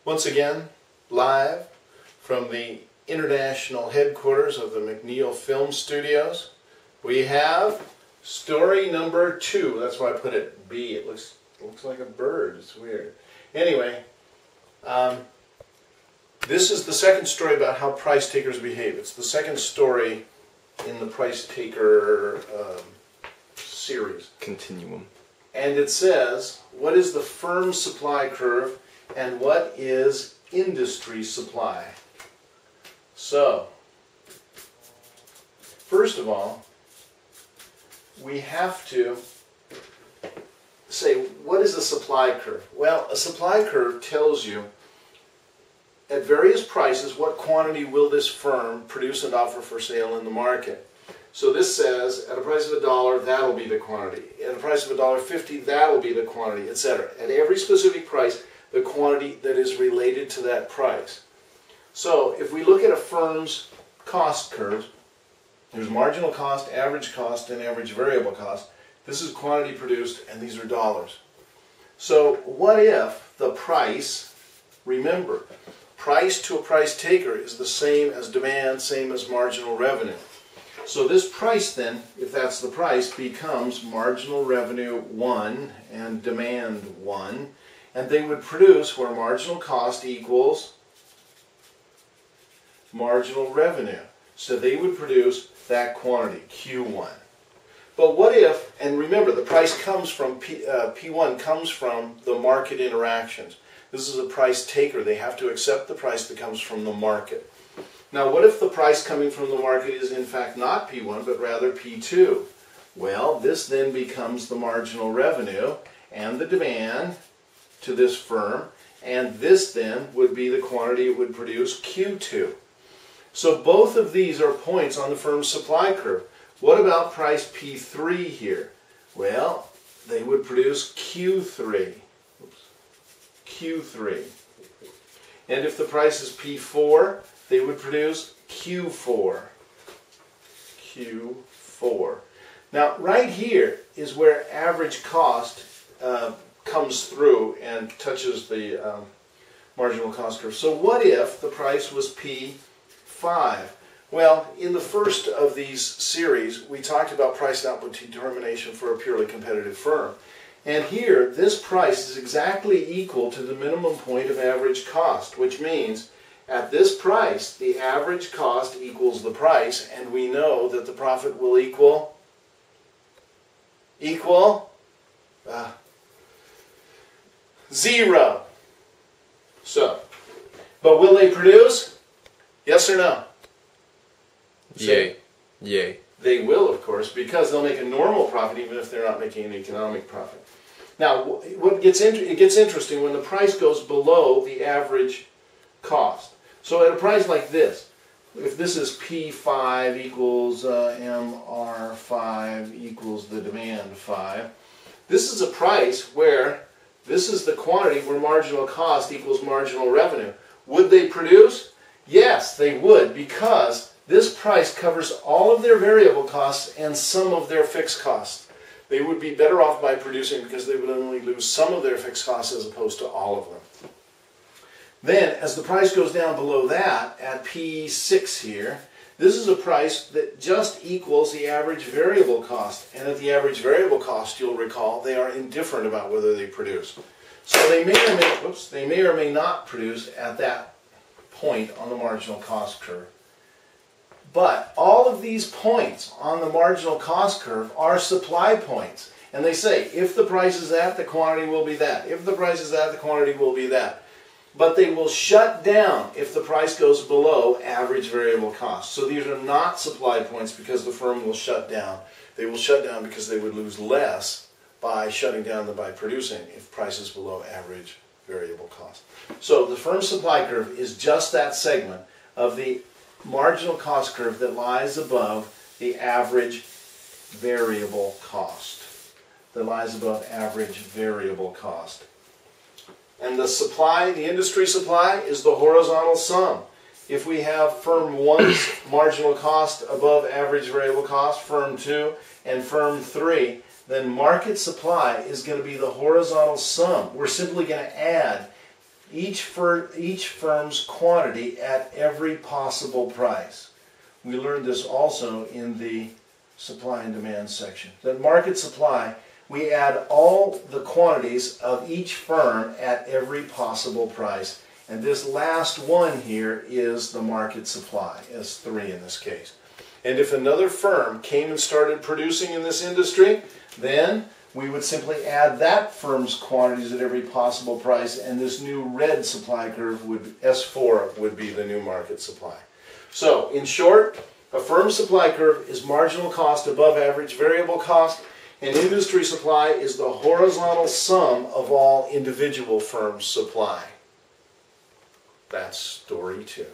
Once again, live from the international headquarters of the McNeil Film Studios, we have story number 2. That's why I put it B. It looks like a bird. It's weird. Anyway, this is the second story about how price takers behave. It's the second story in the price taker series. Continuum. And it says, what is the firm supply curve and what is industry supply? So, first of all, we have to say, what is a supply curve? Well, a supply curve tells you at various prices what quantity will this firm produce and offer for sale in the market. So this says, at a price of $1, that'll be the quantity. At a price of $1.50, that'll be the quantity, etc. At every specific price, the quantity that is related to that price. So if we look at a firm's cost curve, there's marginal cost, average cost, and average variable cost. This is quantity produced, and these are dollars. So what if the price, remember, price to a price taker is the same as demand, same as marginal revenue. So this price then, if that's the price, becomes marginal revenue 1 and demand 1. And they would produce where marginal cost equals marginal revenue. So they would produce that quantity, Q1. But what if, and remember the price comes from, P1 comes from the market interactions. This is a price taker. They have to accept the price that comes from the market. Now what if the price coming from the market is in fact not P1 but rather P2? Well, this then becomes the marginal revenue and the demand to this firm, and this then would be the quantity it would produce, Q2. So both of these are points on the firm's supply curve. What about price P3 here? Well, they would produce Q3. Q3. And if the price is P4, they would produce Q4. Q4. Now, right here is where average cost comes through and touches the marginal cost curve. So what if the price was P5? Well, in the first of these series, we talked about price and output determination for a purely competitive firm. And here, this price is exactly equal to the minimum point of average cost, which means at this price, the average cost equals the price, and we know that the profit will equal 0. So, but will they produce? Yes or no? Yay. Yay. They will, of course, because they'll make a normal profit even if they're not making an economic profit. Now, it gets interesting when the price goes below the average cost. So at a price like this, if this is P5 equals MR5 equals the demand 5, this is a price where this is the quantity where marginal cost equals marginal revenue. Would they produce? Yes, they would, because this price covers all of their variable costs and some of their fixed costs. They would be better off by producing because they would only lose some of their fixed costs as opposed to all of them. Then, as the price goes down below that, at P6 here, this is a price that just equals the average variable cost. And at the average variable cost, you'll recall, they are indifferent about whether they produce. So they may or may not produce at that point on the marginal cost curve. But all of these points on the marginal cost curve are supply points. And they say, if the price is that, the quantity will be that. If the price is that, the quantity will be that. But they will shut down if the price goes below average variable cost. So these are not supply points because the firm will shut down. They will shut down because they would lose less by shutting down than by producing if price is below average variable cost. So the firm's supply curve is just that segment of the marginal cost curve that lies above the average variable cost. That lies above average variable cost. And the supply, the industry supply, is the horizontal sum. If we have firm 1's marginal cost above average variable cost, firm 2, and firm 3, then market supply is going to be the horizontal sum. We're simply going to add each firm's quantity at every possible price. We learned this also in the supply and demand section. The market supply, we add all the quantities of each firm at every possible price. And this last one here is the market supply, S3 in this case. And if another firm came and started producing in this industry, then we would simply add that firm's quantities at every possible price, and this new red supply curve, S4, would be the new market supply. So, in short, a firm supply curve is marginal cost above average variable cost, and industry supply is the horizontal sum of all individual firms' supply. That's story 2.